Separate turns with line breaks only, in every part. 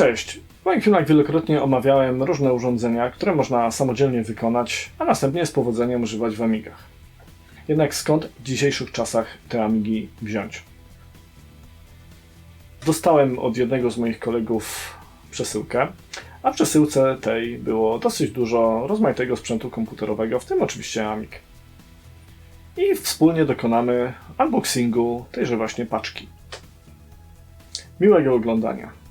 Cześć! W moich filmach wielokrotnie omawiałem różne urządzenia, które można samodzielnie wykonać, a następnie z powodzeniem używać w Amigach. Jednak skąd w dzisiejszych czasach te Amigi wziąć? Dostałem od jednego z moich kolegów przesyłkę, a w przesyłce tej było dosyć dużo rozmaitego sprzętu komputerowego, w tym oczywiście Amig. I wspólnie dokonamy unboxingu tejże właśnie paczki. Miłego oglądania.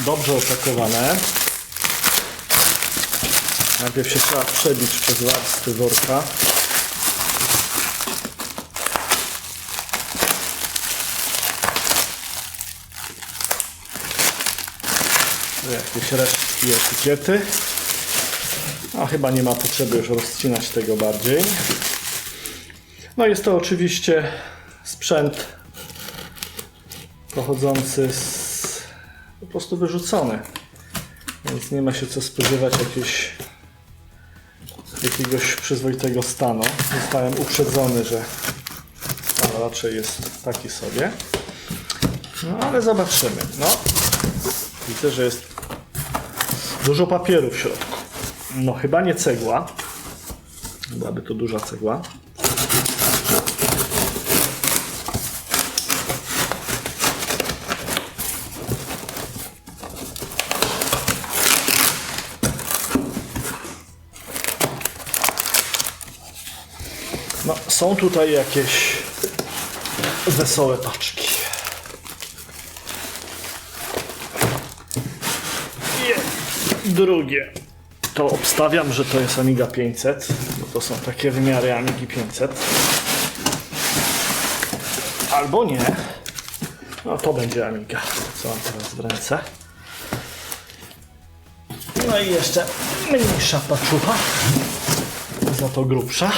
Dobrze opakowane. Najpierw się trzeba przebić przez warstwy worka. Jakieś resztki etykiety. No, chyba nie ma potrzeby już rozcinać tego bardziej. No jest to oczywiście sprzęt pochodzący po prostu wyrzucony. Więc nie ma się co spodziewać jakiegoś przyzwoitego stanu. Zostałem uprzedzony, że stan raczej jest taki sobie. No ale zobaczymy. No, widzę, że jest dużo papieru w środku. No chyba nie cegła. Byłaby to duża cegła. No, są tutaj jakieś wesołe paczki. I drugie. To obstawiam, że to jest Amiga 500, bo to są takie wymiary Amigi 500. Albo nie. No to będzie Amiga, co mam teraz w ręce. No i jeszcze mniejsza paczucha, za to grubsza.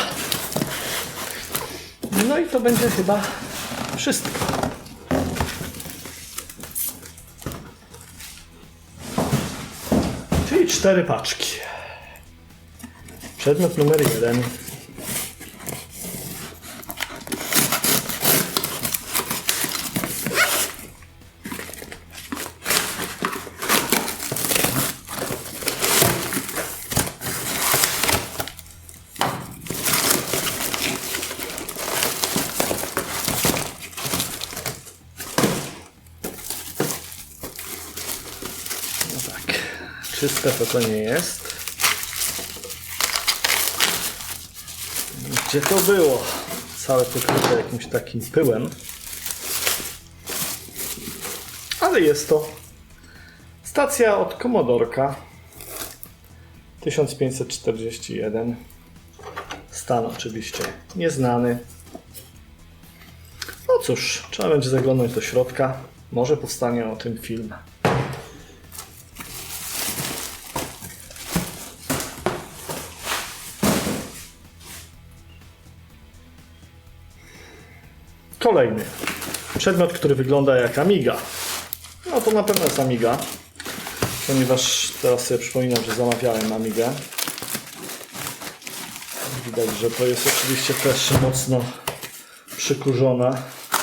No i to będzie chyba wszystko. Czyli 4 paczki. Przedmiot numer 1. Czyste to nie jest. Gdzie to było? Całe pokryte jakimś takim pyłem. Ale jest to stacja od Commodorka 1541. Stan oczywiście nieznany. No cóż, trzeba będzie zaglądać do środka. Może powstanie o tym film. Kolejny przedmiot, który wygląda jak Amiga. No to na pewno jest Amiga, ponieważ teraz sobie przypominam, że zamawiałem Amigę. Widać, że to jest oczywiście też mocno przykurzona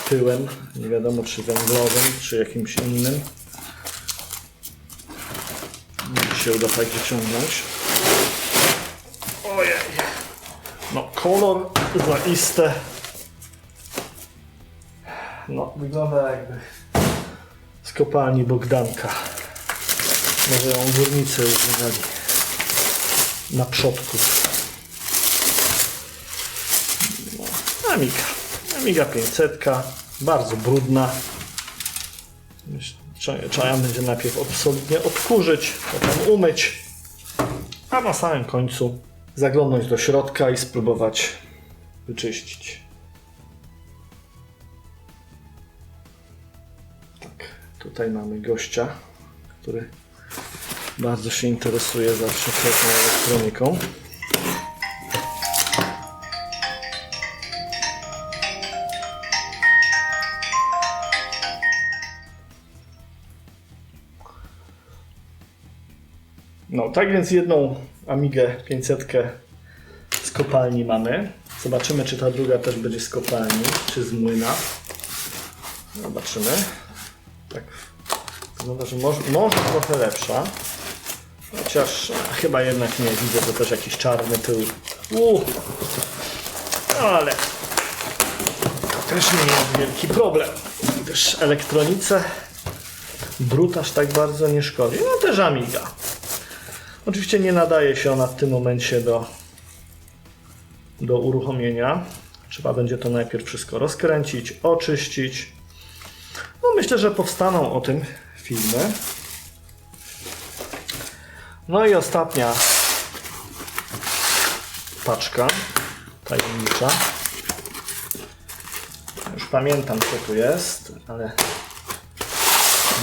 pyłem. Nie wiadomo, czy węglowym, czy jakimś innym. Nie się uda tak wyciągnąć. Ojej. No kolor zaiste. No, wygląda jakby z kopalni Bogdanka. Może ją górnicy używali na przodku. No, Amiga 500, bardzo brudna. Trzeba będzie najpierw absolutnie odkurzyć, potem umyć, a na samym końcu zaglądnąć do środka i spróbować wyczyścić. Tutaj mamy gościa, który bardzo się interesuje zawsze tą elektroniką. No, tak więc jedną Amigę 500 z kopalni mamy. Zobaczymy, czy ta druga też będzie z kopalni, czy z młyna. Zobaczymy. Tak, wygląda, że może trochę lepsza. Chociaż chyba jednak nie widzę, że też jakiś czarny tył. Ale też nie jest wielki problem. Też elektronice brud aż tak bardzo nie szkodzi. No też Amiga. Oczywiście nie nadaje się ona w tym momencie do uruchomienia. Trzeba będzie to najpierw wszystko rozkręcić, oczyścić. No myślę, że powstaną o tym filmy. No i ostatnia paczka tajemnicza. Już pamiętam, co tu jest, ale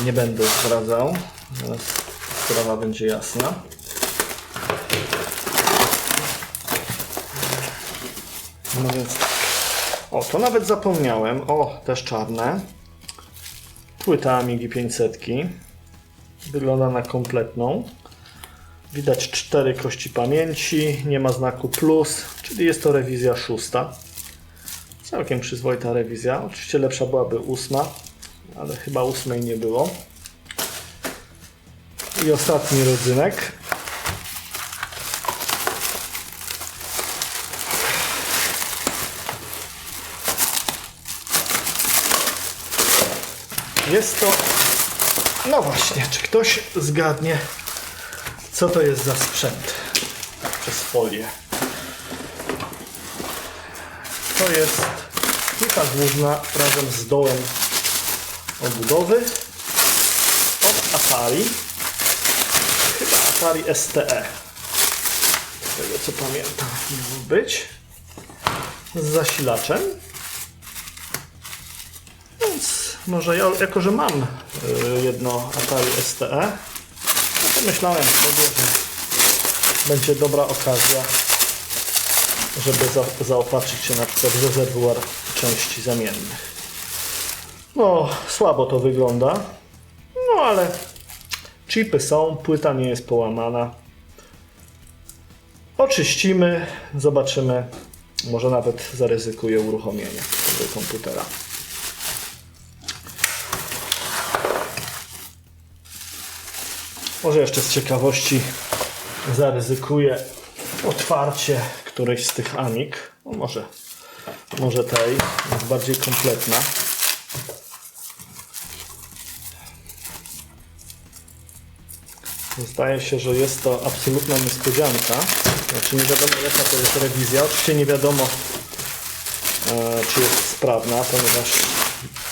nie będę zdradzał. Zaraz sprawa będzie jasna. No więc tak. O, to nawet zapomniałem. O, też czarne. Płyta Amigi 500. Wygląda na kompletną. Widać 4 kości pamięci. Nie ma znaku plus, czyli jest to rewizja 6. Całkiem przyzwoita rewizja. Oczywiście lepsza byłaby 8, ale chyba 8 nie było. I ostatni rodzynek. Jest to... No właśnie, czy ktoś zgadnie, co to jest za sprzęt? Przez folię. To jest płyta główna razem z dołem obudowy od Atari. Chyba Atari STE. Z tego co pamiętam miało być. Z zasilaczem. Więc może ja, jako że mam jedno Atari STE, no to myślałem sobie, że będzie dobra okazja, żeby zaopatrzyć się na przykład w rezerwuar części zamiennych. No, słabo to wygląda, no ale chipy są, płyta nie jest połamana. Oczyścimy, zobaczymy, może nawet zaryzykuję uruchomienie tego komputera. Może jeszcze z ciekawości zaryzykuję otwarcie którejś z tych Amig. No może tej, jest bardziej kompletna. Zdaje się, że jest to absolutna niespodzianka. Znaczy nie wiadomo, jaka to jest rewizja. Oczywiście nie wiadomo, czy jest sprawna, ponieważ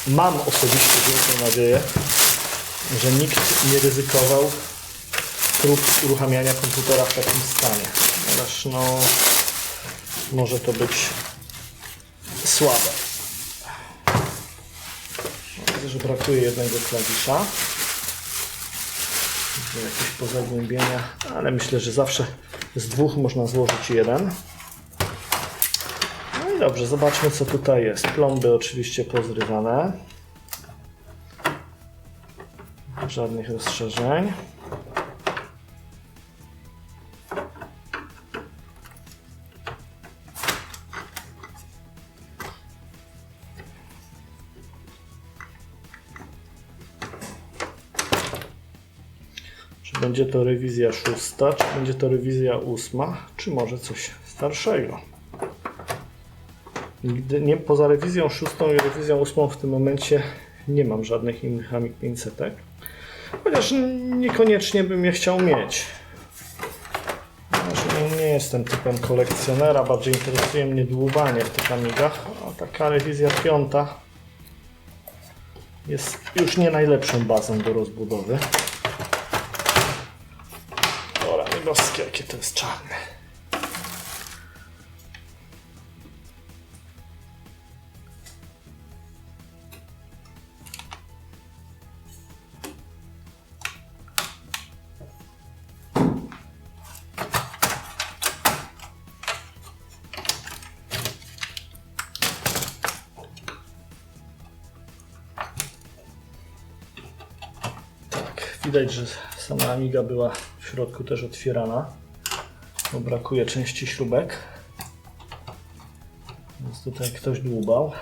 mam osobiście wielką nadzieję, że nikt nie ryzykował prób uruchamiania komputera w takim stanie. Ponieważ no, może to być słabe. Widzę, że brakuje jednego klawisza. Widzę jakieś pozagłębienia, ale myślę, że zawsze z dwóch można złożyć jeden. No i dobrze, zobaczmy, co tutaj jest. Plomby oczywiście pozrywane. Żadnych rozszerzeń. Czy będzie to rewizja 6, czy będzie to rewizja 8, czy może coś starszego? Nigdy nie, poza rewizją 6 i rewizją 8 w tym momencie nie mam żadnych innych Amig 500. Chociaż niekoniecznie bym je chciał mieć. Znaczy, nie jestem typem kolekcjonera, bardziej interesuje mnie dłuwanie w tych Amigach. A taka rewizja 5 jest już nie najlepszą bazą do rozbudowy. O rany boskie, jakie to jest czarne. Widać, że sama Amiga była w środku też otwierana, bo brakuje części śrubek. Więc tutaj ktoś dłubał.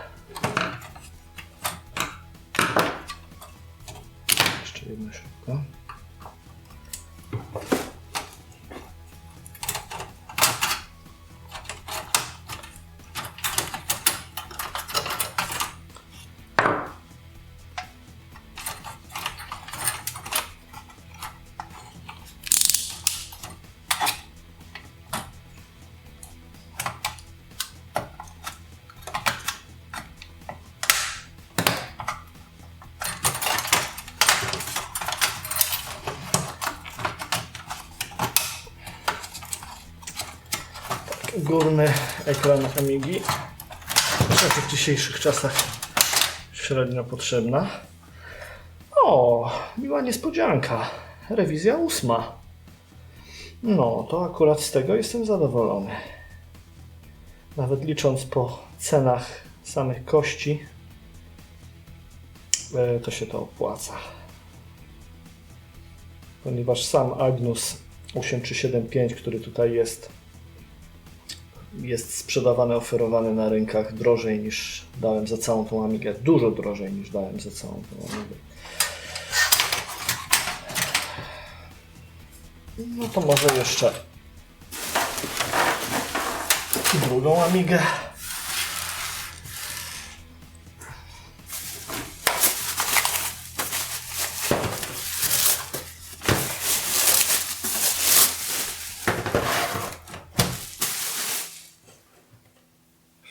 Jeszcze jedna śrubka. Górny ekran Amigi, w dzisiejszych czasach średnio potrzebna. O, miła niespodzianka, rewizja 8. No, to akurat z tego jestem zadowolony. Nawet licząc po cenach samych kości, to się to opłaca. Ponieważ sam Agnus 8375, który tutaj jest sprzedawany, oferowany na rynkach drożej niż dałem za całą tą Amigę. Dużo drożej niż dałem za całą tą Amigę. No to może jeszcze drugą Amigę.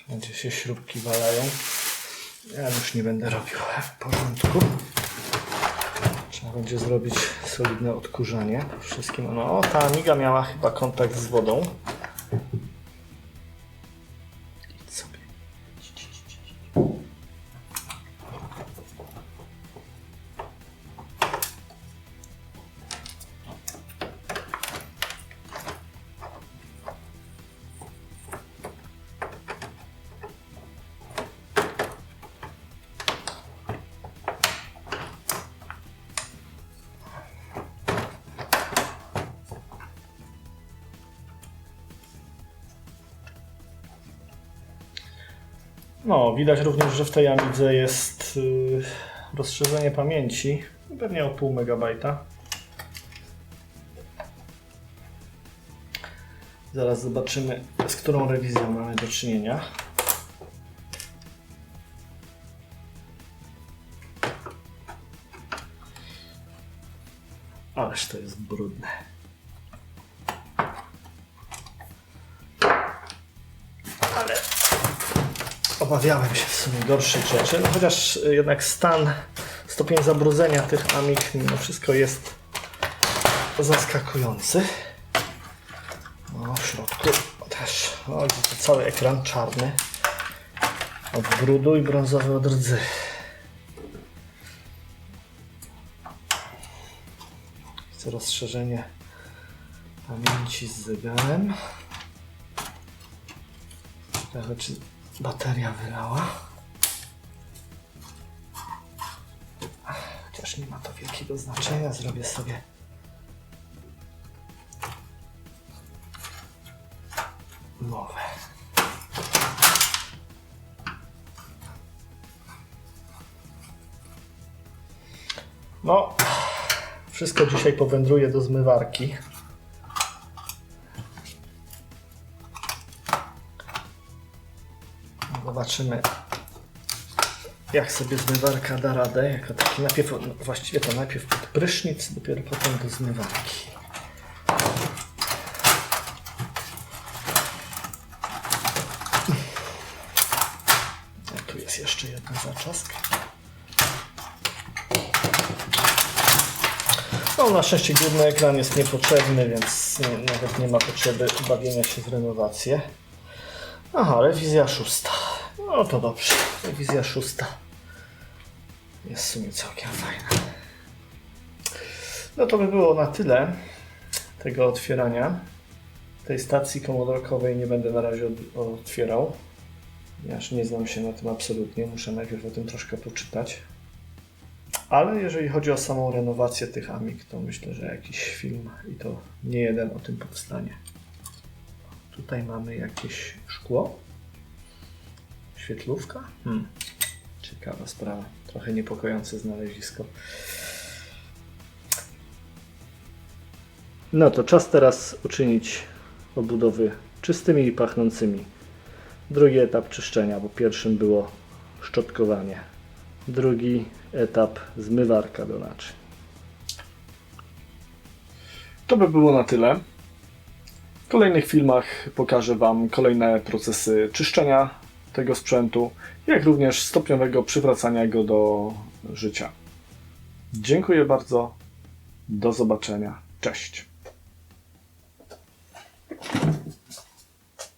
Gdzie się śrubki walają. Ja już nie będę robił w porządku. Trzeba będzie zrobić solidne odkurzanie wszystkim. No, ta Amiga miała chyba kontakt z wodą. Idź sobie. No, widać również, że w tej Amidze jest rozszerzenie pamięci, pewnie o pół megabajta. Zaraz zobaczymy, z którą rewizją mamy do czynienia. Ależ to jest brudne. Ale obawiałem się w sumie gorszych rzeczy, no chociaż jednak stopień zabrudzenia tych Amig mimo wszystko jest zaskakujący. No, w środku też, o, to cały ekran czarny od brudu i brązowy od rdzy. Chcę rozszerzenie pamięci z zegarem. Ciekawe, czy bateria wylała. Chociaż nie ma to wielkiego znaczenia, zrobię sobie nowe. No, wszystko dzisiaj powędruje do zmywarki. Zobaczymy, jak sobie zmywarka da radę. Jako taki najpierw, no właściwie to najpierw pod prysznic, dopiero potem do zmywarki. A tu jest jeszcze jedna zaczaska. No, na szczęście górny ekran jest niepotrzebny, więc nawet nie ma potrzeby bawienia się w renowację. Aha, rewizja 6. No to dobrze. Rewizja 6 jest w sumie całkiem fajna. No to by było na tyle tego otwierania. Tej stacji komodorkowej nie będę na razie otwierał, ponieważ nie znam się na tym absolutnie. Muszę najpierw o tym troszkę poczytać. Ale jeżeli chodzi o samą renowację tych Amig, to myślę, że jakiś film i to nie jeden o tym powstanie. Tutaj mamy jakieś szkło. Świetlówka? Ciekawa sprawa. Trochę niepokojące znalezisko. No to czas teraz uczynić obudowy czystymi i pachnącymi. Drugi etap czyszczenia, bo pierwszym było szczotkowanie. Drugi etap zmywarka do naczyń. To by było na tyle. W kolejnych filmach pokażę Wam kolejne procesy czyszczenia tego sprzętu, jak również stopniowego przywracania go do życia. Dziękuję bardzo. Do zobaczenia. Cześć.